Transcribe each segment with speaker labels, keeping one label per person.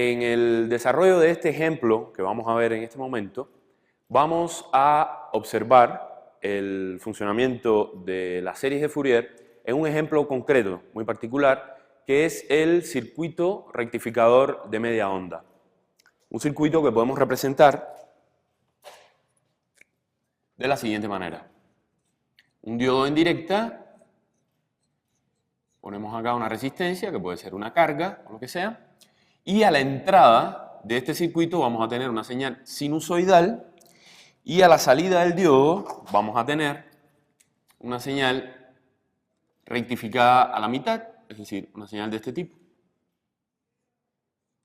Speaker 1: En el desarrollo de este ejemplo que vamos a ver en este momento, vamos a observar el funcionamiento de las series de Fourier en un ejemplo concreto, muy particular, que es el circuito rectificador de media onda. Un circuito que podemos representar de la siguiente manera. Un diodo en directa, ponemos acá una resistencia, que puede ser una carga o lo que sea, y a la entrada de este circuito vamos a tener una señal sinusoidal y a la salida del diodo vamos a tener una señal rectificada a la mitad, es decir, una señal de este tipo.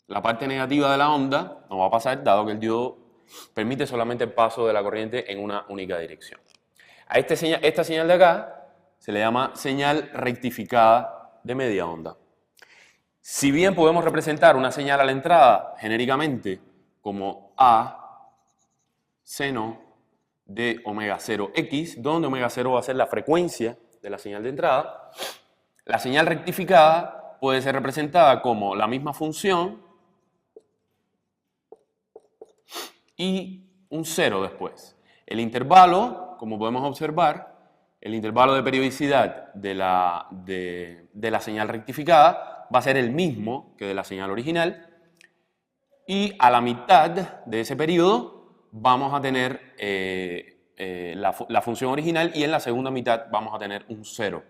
Speaker 1: La parte negativa de la onda no va a pasar dado que el diodo permite solamente el paso de la corriente en una única dirección. A esta señal de acá se le llama señal rectificada de media onda. Si bien podemos representar una señal a la entrada genéricamente como A seno de omega 0x, donde omega 0 va a ser la frecuencia de la señal de entrada, la señal rectificada puede ser representada como la misma función y un 0 después. El intervalo, como podemos observar, el intervalo de periodicidad de la señal rectificada va a ser el mismo que de la señal original y a la mitad de ese periodo vamos a tener la función original y en la segunda mitad vamos a tener un 0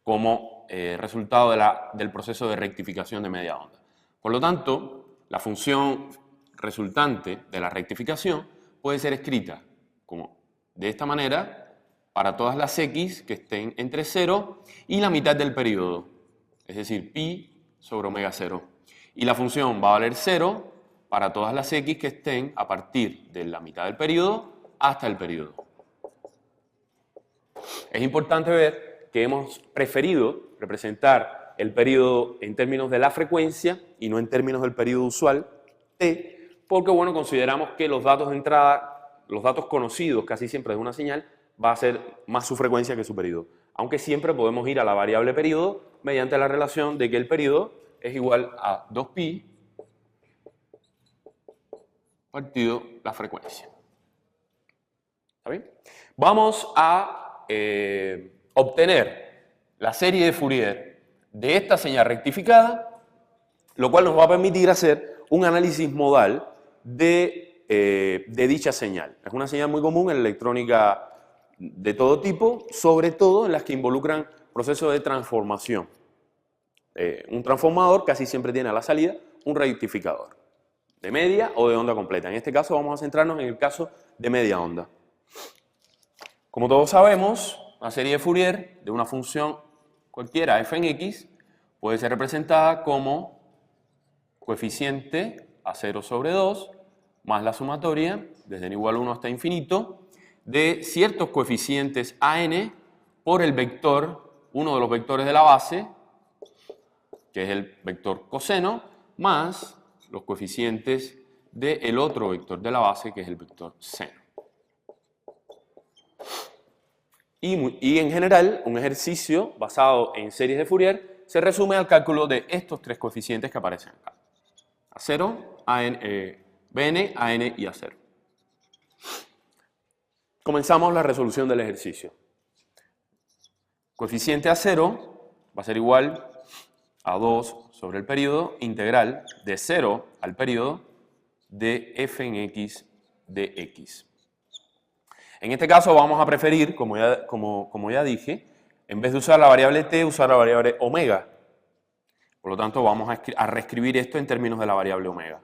Speaker 1: como resultado del proceso de rectificación de media onda. Por lo tanto, la función resultante de la rectificación puede ser escrita como de esta manera para todas las x que estén entre 0 y la mitad del periodo, es decir, pi sobre omega 0. Y la función va a valer 0 para todas las x que estén a partir de la mitad del periodo hasta el periodo. Es importante ver que hemos preferido representar el periodo en términos de la frecuencia y no en términos del periodo usual, t, porque bueno, consideramos que los datos de entrada, los datos conocidos casi siempre de una señal, va a ser más su frecuencia que su periodo. Aunque siempre podemos ir a la variable periodo mediante la relación de que el periodo es igual a 2pi partido la frecuencia. ¿Está bien? Vamos a obtener la serie de Fourier de esta señal rectificada, lo cual nos va a permitir hacer un análisis modal de dicha señal. Es una señal muy común en la electrónica de todo tipo, sobre todo en las que involucran procesos de transformación. Un transformador casi siempre tiene a la salida un rectificador, de media o de onda completa. En este caso vamos a centrarnos en el caso de media onda. Como todos sabemos, una serie de Fourier de una función cualquiera f en x puede ser representada como coeficiente a 0 sobre 2 más la sumatoria, desde n igual a 1 hasta infinito, de ciertos coeficientes a n por el vector, uno de los vectores de la base, que es el vector coseno, más los coeficientes del otro vector de la base, que es el vector seno. Y en general, un ejercicio basado en series de Fourier se resume al cálculo de estos tres coeficientes que aparecen acá. A0, Bn, An y A0. Comenzamos la resolución del ejercicio. Coeficiente A0 va a ser igual a 2 sobre el periodo integral de 0 al periodo de f en x de x. En este caso vamos a preferir, como ya dije, en vez de usar la variable t, usar la variable omega. Por lo tanto, vamos a reescribir esto en términos de la variable omega.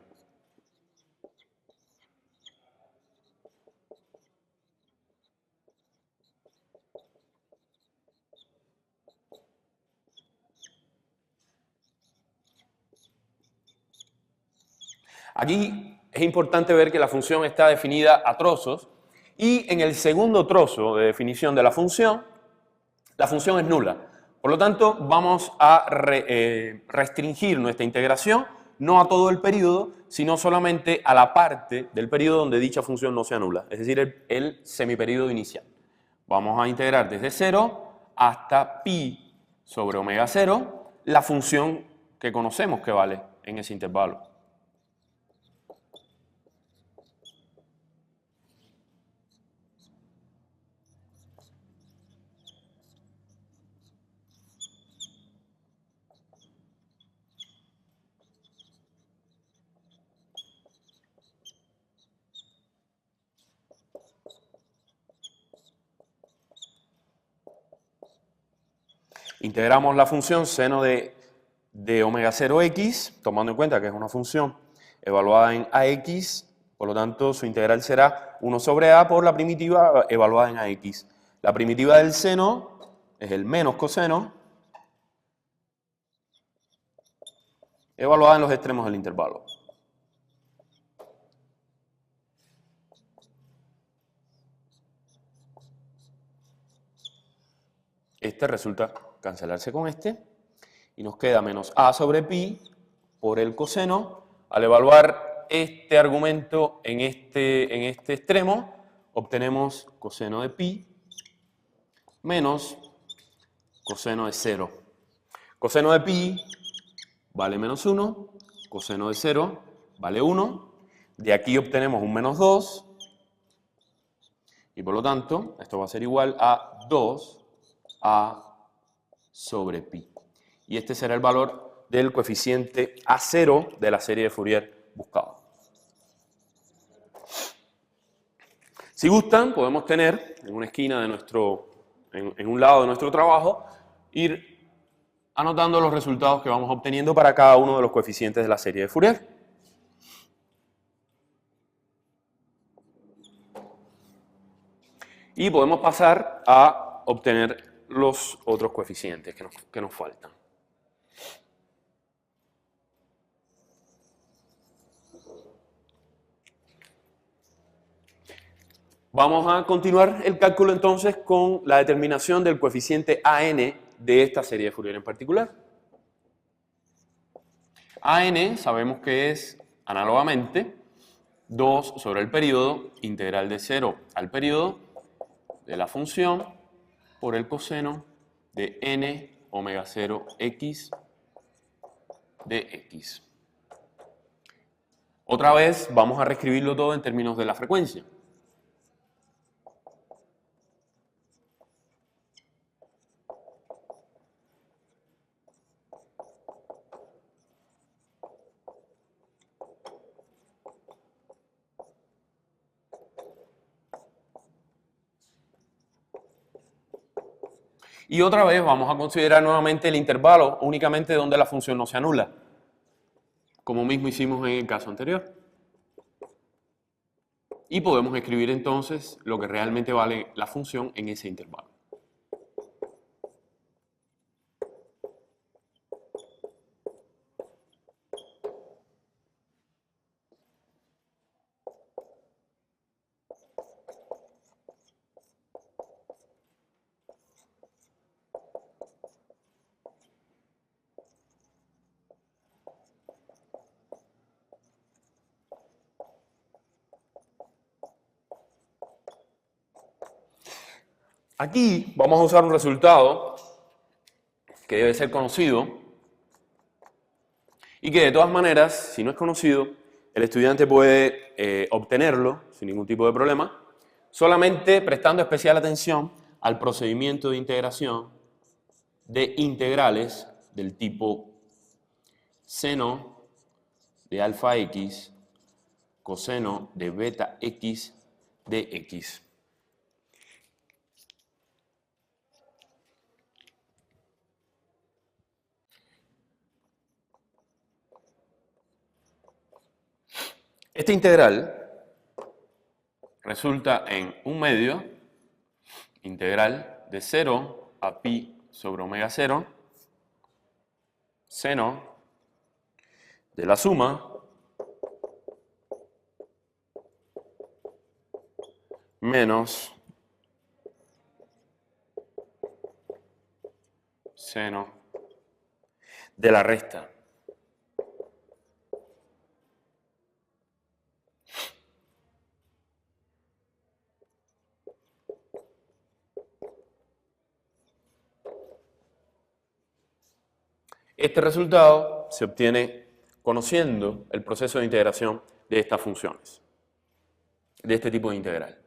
Speaker 1: Aquí es importante ver que la función está definida a trozos y en el segundo trozo de definición de la función es nula. Por lo tanto, vamos a restringir nuestra integración no a todo el periodo, sino solamente a la parte del periodo donde dicha función no sea nula, es decir, el semiperiodo inicial. Vamos a integrar desde 0 hasta pi sobre omega 0 la función que conocemos que vale en ese intervalo. Integramos la función seno de omega 0x, tomando en cuenta que es una función evaluada en ax, por lo tanto su integral será 1 sobre a por la primitiva evaluada en ax. La primitiva del seno es el menos coseno, evaluada en los extremos del intervalo. Este resulta cancelarse con este y nos queda menos a sobre pi por el coseno. Al evaluar este argumento en este extremo, obtenemos coseno de pi menos coseno de 0. Coseno de pi vale menos 1, coseno de 0 vale 1. De aquí obtenemos un menos 2 y por lo tanto esto va a ser igual a 2a sobre pi. Y este será el valor del coeficiente A0 de la serie de Fourier buscado. Si gustan, podemos tener en una esquina de en un lado de nuestro trabajo, ir anotando los resultados que vamos obteniendo para cada uno de los coeficientes de la serie de Fourier. Y podemos pasar a obtener los otros coeficientes que nos faltan. Vamos a continuar el cálculo entonces con la determinación del coeficiente AN de esta serie de Fourier en particular. AN sabemos que es, análogamente, 2 sobre el periodo integral de 0 al periodo de la función por el coseno de n omega 0 x de x. Otra vez vamos a reescribirlo todo en términos de la frecuencia. Y otra vez vamos a considerar nuevamente el intervalo únicamente donde la función no se anula, como mismo hicimos en el caso anterior. Y podemos escribir entonces lo que realmente vale la función en ese intervalo. Aquí vamos a usar un resultado que debe ser conocido y que de todas maneras, si no es conocido, el estudiante puede obtenerlo sin ningún tipo de problema, solamente prestando especial atención al procedimiento de integración de integrales del tipo seno de alfa x, coseno de beta x de x. Esta integral resulta en un medio integral de 0 a pi sobre omega 0 seno de la suma menos seno de la resta. Este resultado se obtiene conociendo el proceso de integración de estas funciones, de este tipo de integral.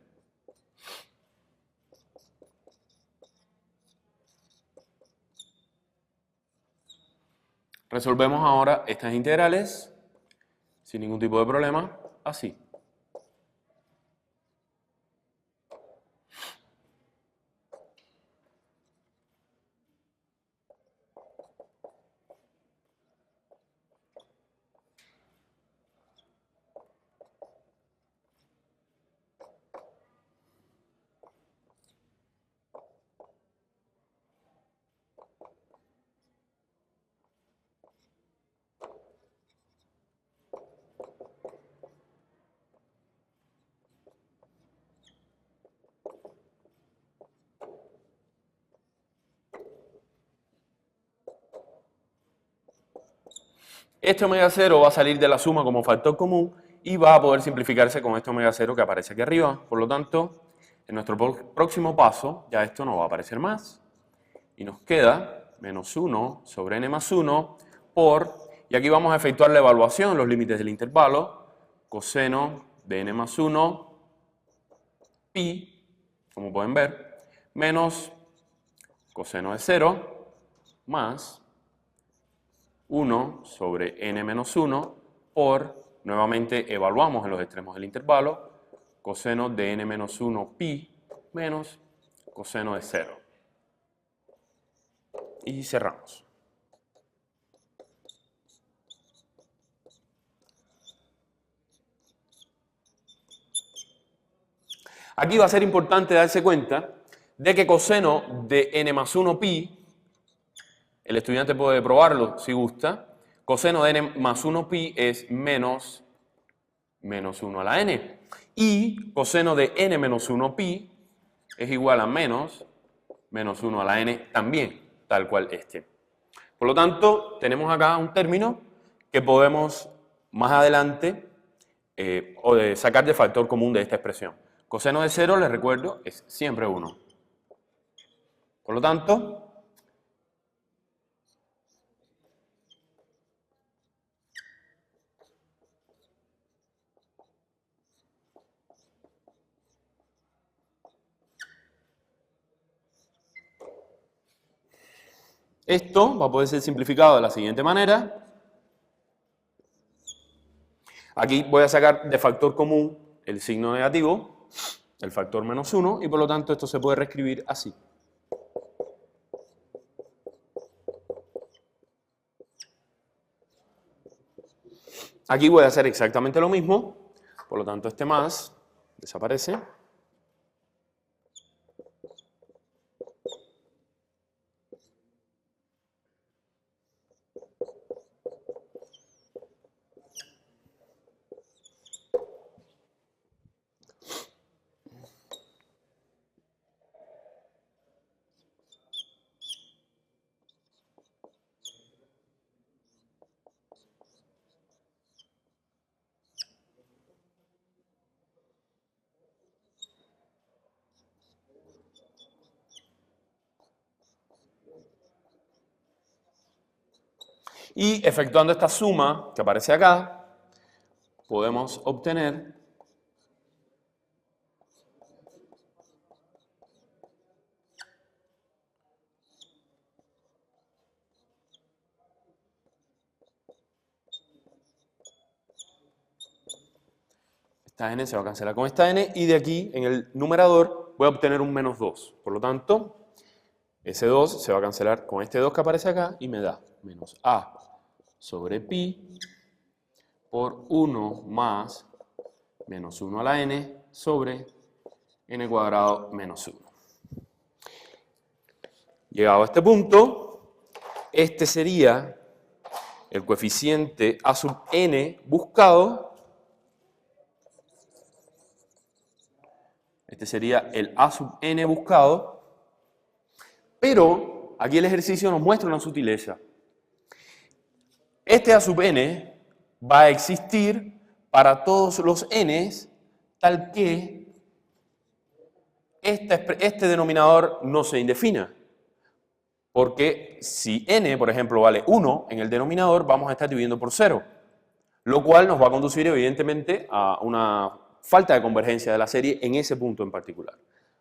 Speaker 1: Resolvemos ahora estas integrales sin ningún tipo de problema, así. Este omega 0 va a salir de la suma como factor común y va a poder simplificarse con este omega 0 que aparece aquí arriba. Por lo tanto, en nuestro próximo paso ya esto no va a aparecer más. Y nos queda menos 1 sobre n más 1 por, y aquí vamos a efectuar la evaluación, los límites del intervalo, coseno de n más 1 pi, como pueden ver, menos coseno de 0 más 1 sobre n menos 1 por, nuevamente evaluamos en los extremos del intervalo, coseno de n menos 1 pi menos coseno de 0. Y cerramos. Aquí va a ser importante darse cuenta de que coseno de n más 1 pi, el estudiante puede probarlo si gusta, coseno de n más 1 pi es menos 1 a la n. Y coseno de n menos 1 pi es igual a menos 1 a la n también, tal cual este. Por lo tanto, tenemos acá un término que podemos más adelante sacar de factor común de esta expresión. Coseno de 0, les recuerdo, es siempre 1. Por lo tanto, esto va a poder ser simplificado de la siguiente manera. Aquí voy a sacar de factor común el signo negativo, el factor menos 1, y por lo tanto esto se puede reescribir así. Aquí voy a hacer exactamente lo mismo, por lo tanto este más desaparece. Y efectuando esta suma que aparece acá, podemos obtener esta n se va a cancelar con esta n, y de aquí, en el numerador, voy a obtener un menos 2. Por lo tanto, ese 2 se va a cancelar con este 2 que aparece acá, y me da menos a sobre pi por 1 más menos 1 a la n sobre n cuadrado menos 1. Llegado a este punto, este sería el coeficiente a sub n buscado. Este sería el a sub n buscado, pero aquí el ejercicio nos muestra una sutileza. Este a sub n va a existir para todos los n's, tal que este denominador no se indefina. Porque si n, por ejemplo, vale 1 en el denominador, vamos a estar dividiendo por 0, lo cual nos va a conducir evidentemente a una falta de convergencia de la serie en ese punto en particular.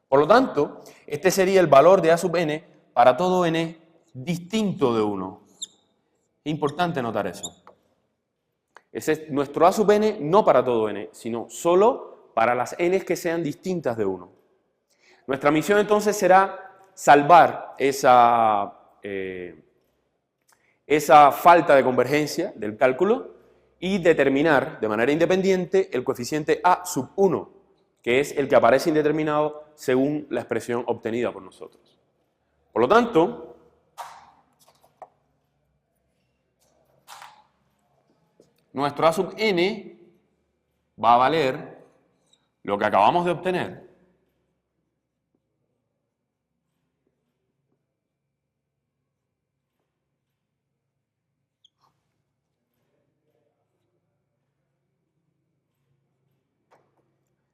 Speaker 1: Por lo tanto, este sería el valor de a sub n para todo n distinto de 1. Es importante notar eso. Ese es nuestro a sub n no para todo n, sino solo para las n que sean distintas de 1. Nuestra misión entonces será salvar esa falta de convergencia del cálculo y determinar de manera independiente el coeficiente a sub 1, que es el que aparece indeterminado según la expresión obtenida por nosotros. Por lo tanto, nuestro a sub n va a valer lo que acabamos de obtener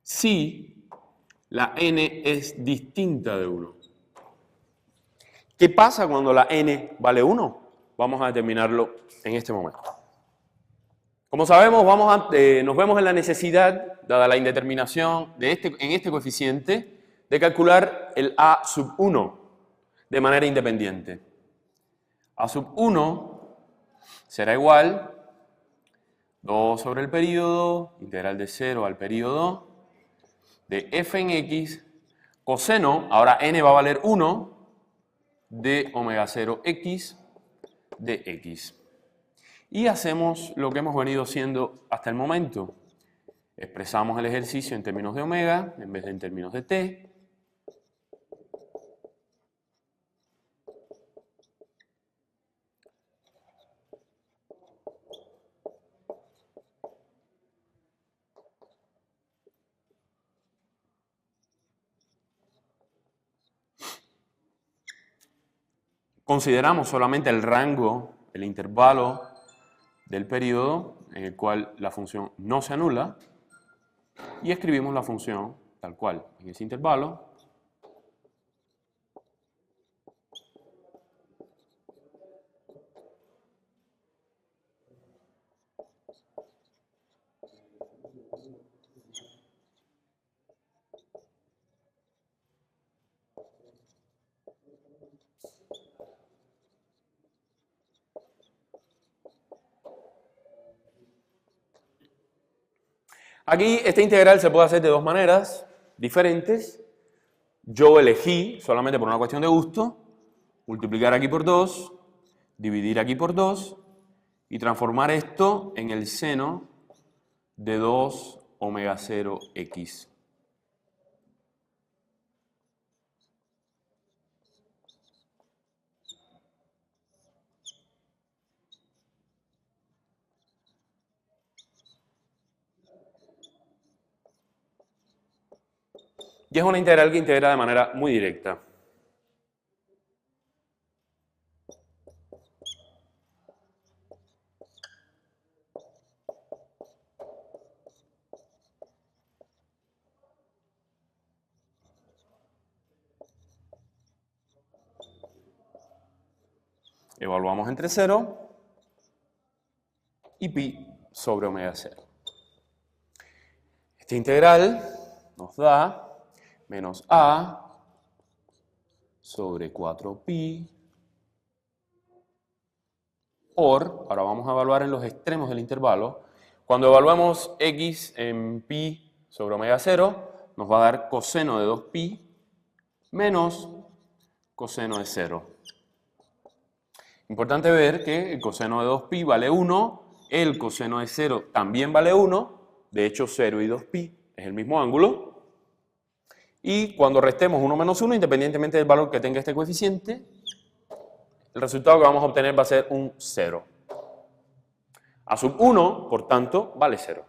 Speaker 1: si la n es distinta de 1. ¿Qué pasa cuando la n vale 1? Vamos a determinarlo en este momento. Como sabemos, nos vemos en la necesidad, dada la indeterminación en este coeficiente, de calcular el a sub 1 de manera independiente. A sub 1 será igual 2 sobre el período, integral de 0 al período, de f en x, coseno, ahora n va a valer 1, de omega 0 x de x. Y hacemos lo que hemos venido haciendo hasta el momento. Expresamos el ejercicio en términos de omega en vez de en términos de t. Consideramos solamente el rango, el intervalo del periodo en el cual la función no se anula y escribimos la función tal cual en ese intervalo. Aquí esta integral se puede hacer de dos maneras diferentes. Yo elegí, solamente por una cuestión de gusto, multiplicar aquí por 2, dividir aquí por 2 y transformar esto en el seno de 2 omega 0 x. Y es una integral que integra de manera muy directa. Evaluamos entre 0 y pi sobre omega 0. Esta integral nos da menos a sobre 4pi por, ahora vamos a evaluar en los extremos del intervalo, cuando evaluamos x en pi sobre omega 0, nos va a dar coseno de 2pi menos coseno de 0. Importante ver que el coseno de 2pi vale 1, el coseno de 0 también vale 1, de hecho 0 y 2pi es el mismo ángulo, y cuando restemos 1 menos 1, independientemente del valor que tenga este coeficiente, el resultado que vamos a obtener va a ser un 0. A sub 1, por tanto, vale 0.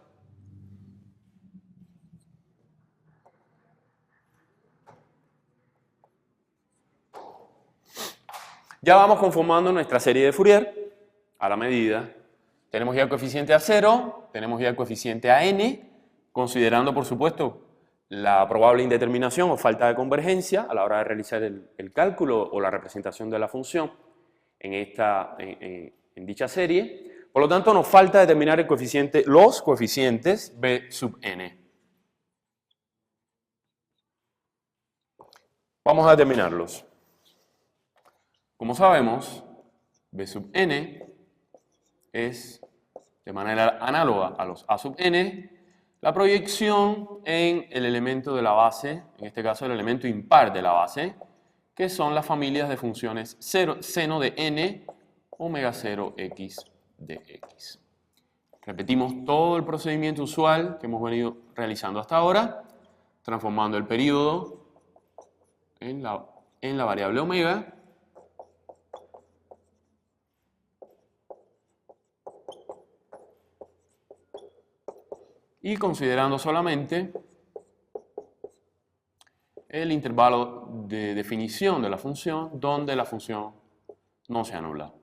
Speaker 1: Ya vamos conformando nuestra serie de Fourier a la medida. Tenemos ya el coeficiente a 0, tenemos ya el coeficiente a n, considerando, por supuesto, la probable indeterminación o falta de convergencia a la hora de realizar el cálculo o la representación de la función en dicha serie. Por lo tanto, nos falta determinar los coeficientes b sub n. Vamos a determinarlos. Como sabemos, b sub n es, de manera análoga a los a sub n, la proyección en el elemento de la base, en este caso el elemento impar de la base, que son las familias de funciones seno de n, omega 0 x de x. Repetimos todo el procedimiento usual que hemos venido realizando hasta ahora, transformando el período en la variable omega, y considerando solamente el intervalo de definición de la función donde la función no se anula.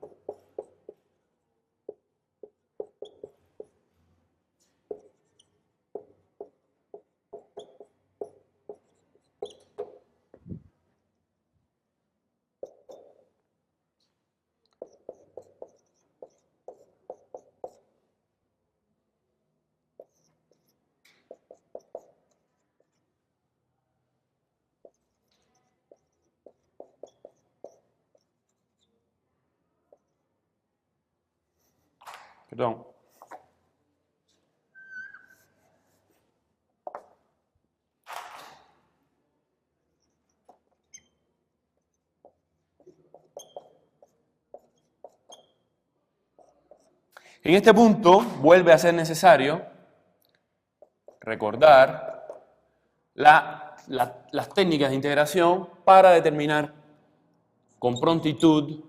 Speaker 1: Perdón. En este punto vuelve a ser necesario recordar las técnicas de integración para determinar con prontitud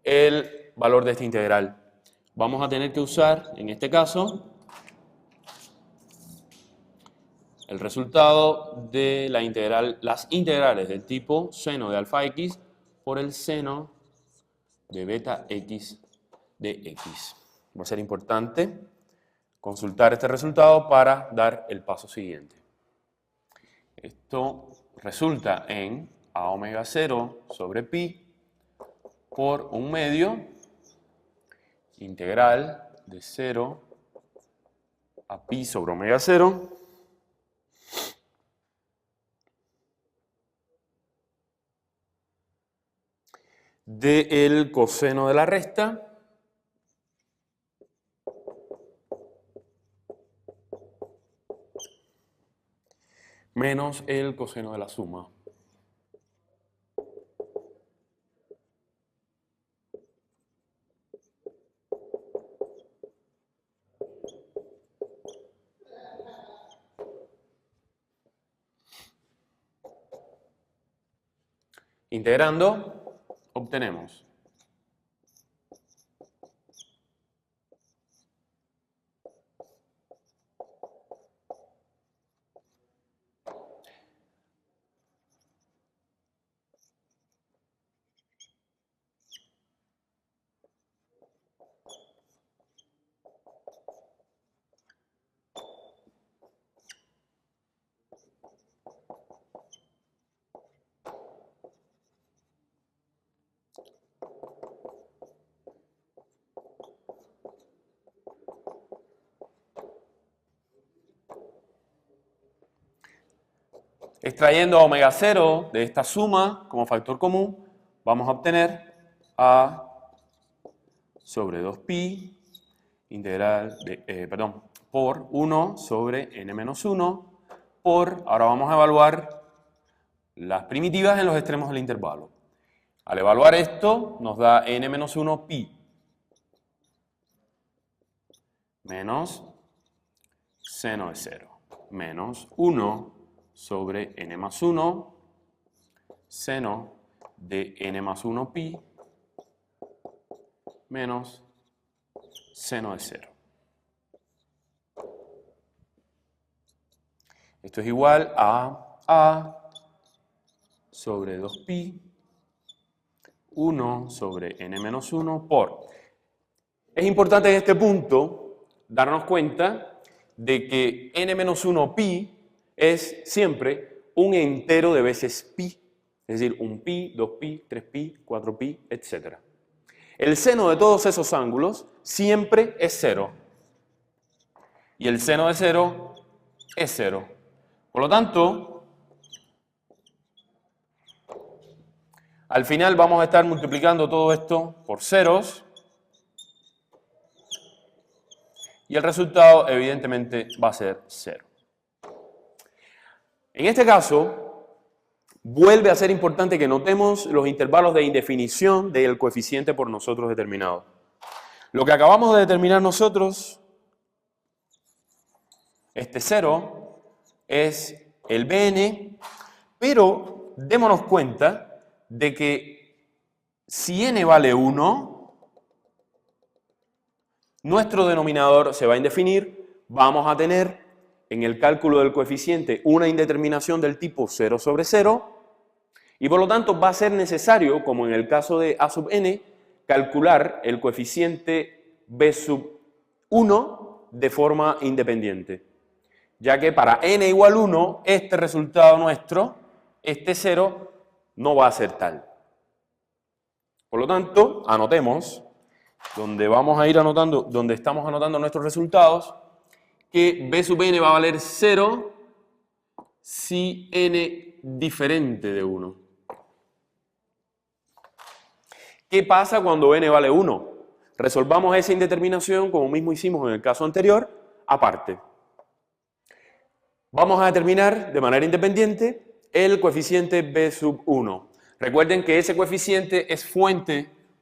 Speaker 1: el valor de esta integral. Vamos a tener que usar, en este caso, el resultado de las integrales del tipo seno de alfa x por el seno de beta x de x. Va a ser importante consultar este resultado para dar el paso siguiente. Esto resulta en a omega 0 sobre pi por 1/2 integral de 0 a pi sobre omega 0 del coseno de la resta menos el coseno de la suma. Integrando, obtenemos extrayendo a omega 0 de esta suma como factor común, vamos a obtener a sobre 2pi integral de, por 1 sobre n menos 1 por, ahora vamos a evaluar las primitivas en los extremos del intervalo. Al evaluar esto nos da n menos 1 pi menos seno de 0 menos 1 sobre n más 1 seno de n más 1 pi menos seno de 0. Esto es igual a sobre 2pi 1 sobre n menos 1 por. Es importante en este punto darnos cuenta de que n menos 1 pi es siempre un entero de veces pi, es decir, un pi, 2pi, 3pi, 4pi, etc. El seno de todos esos ángulos siempre es 0 y el seno de 0 es 0. Por lo tanto, al final vamos a estar multiplicando todo esto por ceros y el resultado evidentemente va a ser 0. En este caso, vuelve a ser importante que notemos los intervalos de indefinición del coeficiente por nosotros determinado. Lo que acabamos de determinar nosotros, este 0, es el Bn, pero démonos cuenta de que si n vale 1, nuestro denominador se va a indefinir, vamos a tener en el cálculo del coeficiente una indeterminación del tipo 0 sobre 0 y por lo tanto va a ser necesario, como en el caso de a sub n, calcular el coeficiente b sub 1 de forma independiente, ya que para n igual 1 este resultado nuestro, este 0, no va a ser tal. Por lo tanto, anotemos, donde vamos a ir anotando, donde estamos anotando nuestros resultados, que b sub n va a valer 0 si n diferente de 1. ¿Qué pasa cuando n vale 1? Resolvamos esa indeterminación como mismo hicimos en el caso anterior, aparte. Vamos a determinar de manera independiente el coeficiente B sub 1. Recuerden que ese coeficiente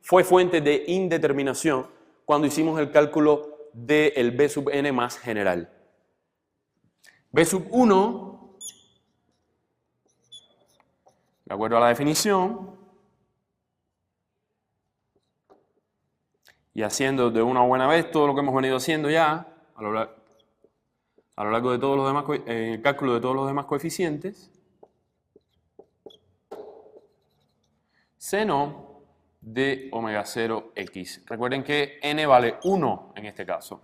Speaker 1: fue fuente de indeterminación cuando hicimos el cálculo del B sub n más general. B sub 1, de acuerdo a la definición, y haciendo de una buena vez todo lo que hemos venido haciendo ya, a lo largo de todos los demás, el cálculo de todos los demás coeficientes, seno de omega 0 x. Recuerden que n vale 1 en este caso.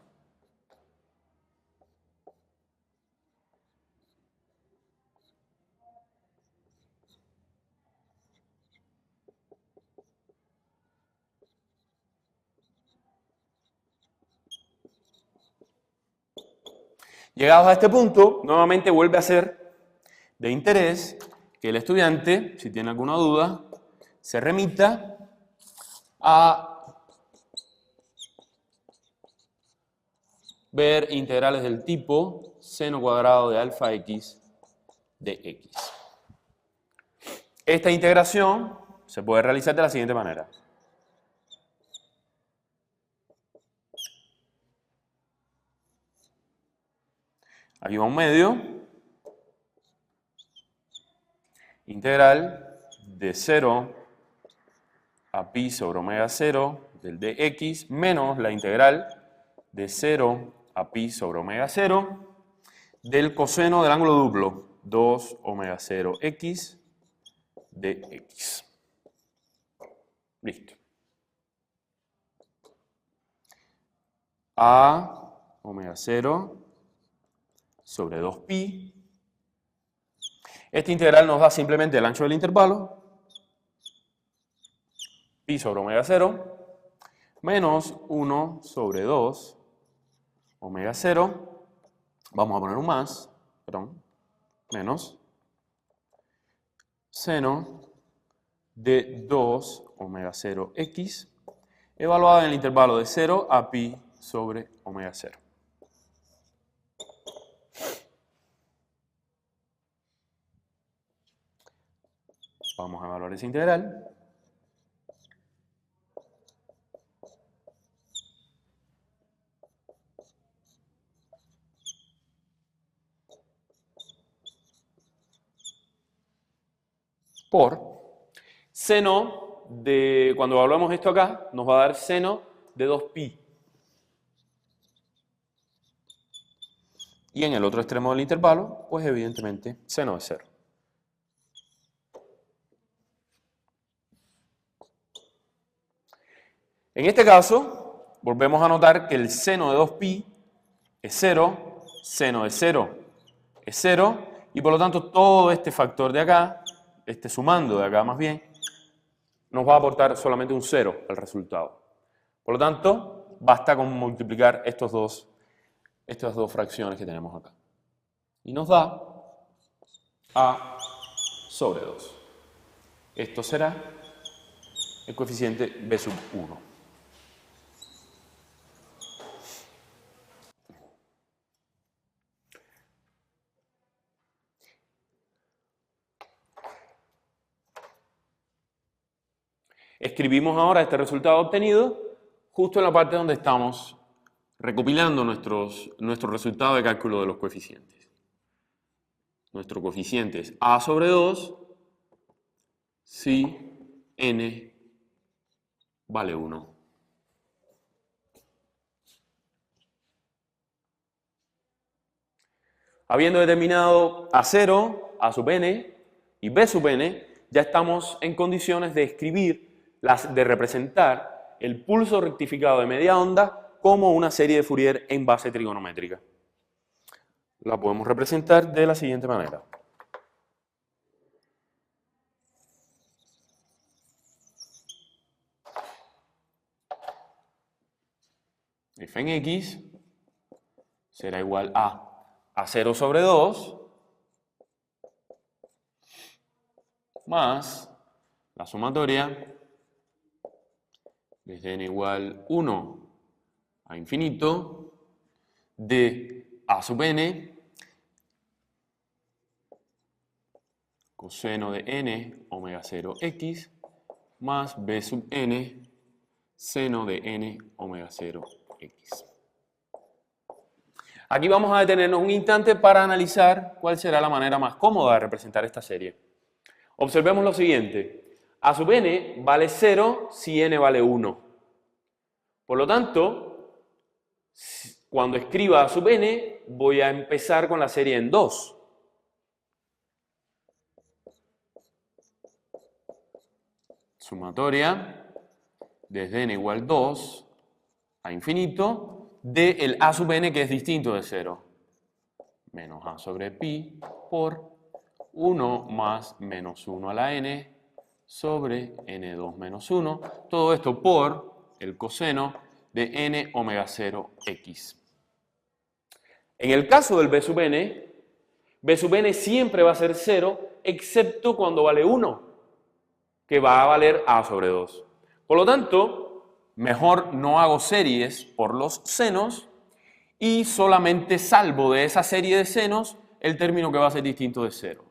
Speaker 1: Llegados a este punto, nuevamente vuelve a ser de interés que el estudiante, si tiene alguna duda, se remita a ver integrales del tipo seno cuadrado de alfa x de x. Esta integración se puede realizar de la siguiente manera. Aquí va un medio, integral de 0 a pi sobre omega 0 del dx menos la integral de 0 a pi sobre omega 0 del coseno del ángulo duplo, 2 omega 0 x de x. Listo. A omega 0 sobre 2pi. Esta integral nos da simplemente el ancho del intervalo, pi sobre omega 0, menos 1 sobre 2 omega 0, vamos a poner un más, perdón, menos seno de 2 omega 0 x, evaluada en el intervalo de 0 a pi sobre omega 0. Vamos a evaluar esa integral. Por seno de, cuando evaluamos esto acá, nos va a dar seno de 2pi. Y en el otro extremo del intervalo, pues evidentemente seno de 0. En este caso, volvemos a notar que el seno de 2pi es 0, seno de 0 es 0, y por lo tanto todo este factor de acá, este sumando de acá más bien, nos va a aportar solamente un 0 al resultado. Por lo tanto, basta con multiplicar estas dos fracciones que tenemos acá. Y nos da a sobre 2. Esto será el coeficiente B sub 1. Escribimos ahora este resultado obtenido justo en la parte donde estamos recopilando nuestro resultado de cálculo de los coeficientes. Nuestro coeficiente es a sobre 2 si n vale 1. Habiendo determinado a 0, a sub n y b sub n, ya estamos en condiciones de escribir, de representar el pulso rectificado de media onda como una serie de Fourier en base trigonométrica. La podemos representar de la siguiente manera. F en x será igual a 0 sobre 2 más la sumatoria desde n igual 1 a infinito, de a sub n, coseno de n omega 0 x, más b sub n, seno de n omega 0 x. Aquí vamos a detenernos un instante para analizar cuál será la manera más cómoda de representar esta serie. Observemos lo siguiente. A sub n vale 0 si n vale 1. Por lo tanto, cuando escriba a sub n, voy a empezar con la serie en 2. Sumatoria desde n igual 2 a infinito de el a sub n, que es distinto de 0, menos a sobre pi por 1 más menos 1 a la n sobre n2 menos 1, todo esto por el coseno de n omega 0 x. En el caso del b sub n siempre va a ser 0, excepto cuando vale 1, que va a valer a sobre 2. Por lo tanto, mejor no hago series por los senos y solamente salvo de esa serie de senos el término que va a ser distinto de 0.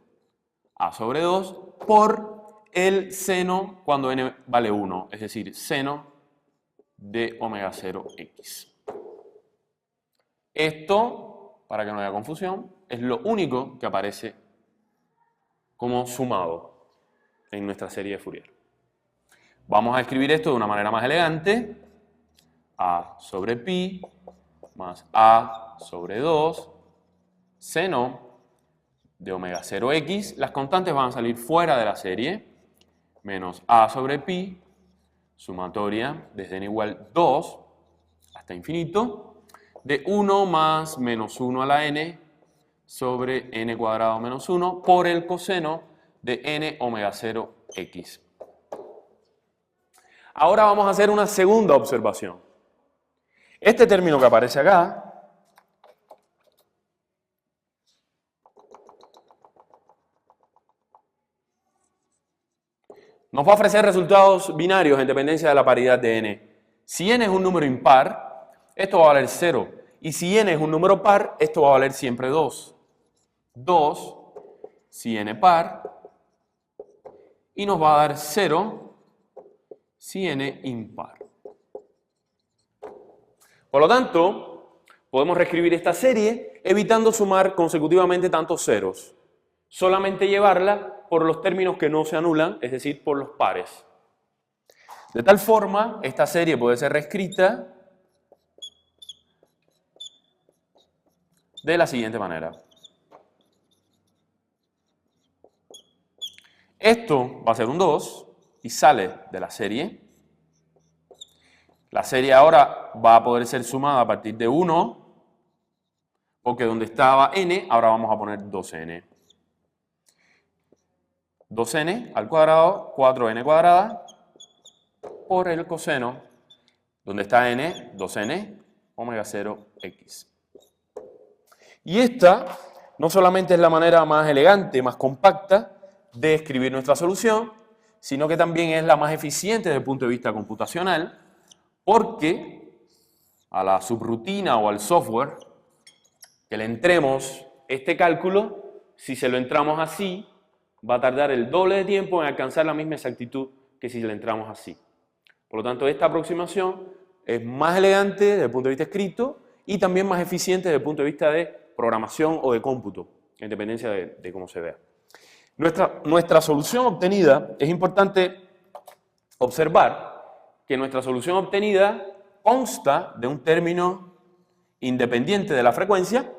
Speaker 1: A sobre 2 por el seno cuando n vale 1, es decir, seno de omega 0 x. Esto, para que no haya confusión, es lo único que aparece como sumado en nuestra serie de Fourier. Vamos a escribir esto de una manera más elegante. A sobre pi más a sobre 2 seno de omega 0 x. Las constantes van a salir fuera de la serie. Menos a sobre pi, sumatoria desde n igual 2 hasta infinito, de 1 más menos 1 a la n sobre n cuadrado menos 1 por el coseno de n omega 0 x. Ahora vamos a hacer una segunda observación. Este término que aparece acá nos va a ofrecer resultados binarios en dependencia de la paridad de n. Si n es un número impar, esto va a valer 0. Y si n es un número par, esto va a valer siempre 2. 2 si n par, y nos va a dar 0 si n impar. Por lo tanto, podemos reescribir esta serie evitando sumar consecutivamente tantos ceros. Solamente llevarla por los términos que no se anulan, es decir, por los pares. De tal forma, esta serie puede ser reescrita de la siguiente manera. Esto va a ser un 2 y sale de la serie. La serie ahora va a poder ser sumada a partir de 1, porque donde estaba n, ahora vamos a poner 2n. 2n al cuadrado, 4n cuadrada, por el coseno, donde está n, 2n, omega 0 x. Y esta no solamente es la manera más elegante, más compacta de escribir nuestra solución, sino que también es la más eficiente desde el punto de vista computacional, porque a la subrutina o al software que le entremos este cálculo, si se lo entramos así, va a tardar el doble de tiempo en alcanzar la misma exactitud que si le entramos así. Por lo tanto, esta aproximación es más elegante desde el punto de vista escrito y también más eficiente desde el punto de vista de programación o de cómputo, en dependencia de cómo se vea. Nuestra solución obtenida, es importante observar que nuestra solución obtenida consta de un término independiente de la frecuencia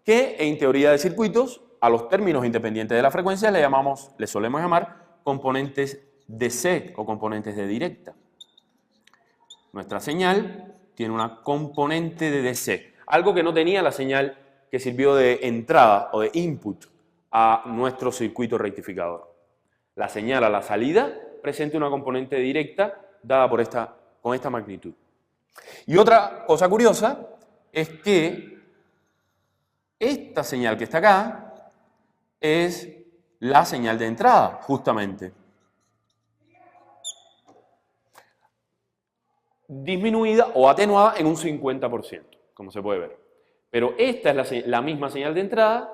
Speaker 1: que en teoría de circuitos a los términos independientes de la frecuencia le solemos llamar componentes de C o componentes de directa. Nuestra señal tiene una componente de DC, algo que no tenía la señal que sirvió de entrada o de input a nuestro circuito rectificador. La señal a la salida presenta una componente directa dada con esta magnitud. Y otra cosa curiosa es que esta señal que está acá es la señal de entrada, justamente. disminuida o atenuada en un 50%, como se puede ver. Pero esta es la misma señal de entrada,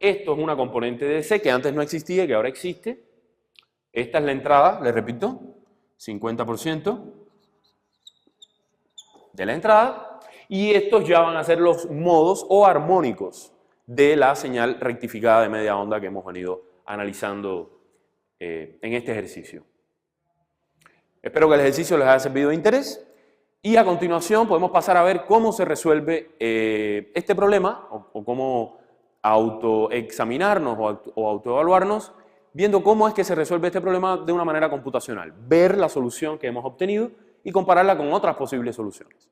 Speaker 1: esto es una componente de DC que antes no existía y que ahora existe. Esta es la entrada, les repito, 50% de la entrada, y estos ya van a ser los modos o armónicos de la señal rectificada de media onda que hemos venido analizando en este ejercicio. Espero que el ejercicio les haya servido de interés y a continuación podemos pasar a ver cómo se resuelve este problema o cómo autoexaminarnos o autoevaluarnos viendo cómo es que se resuelve este problema de una manera computacional, ver la solución que hemos obtenido y compararla con otras posibles soluciones.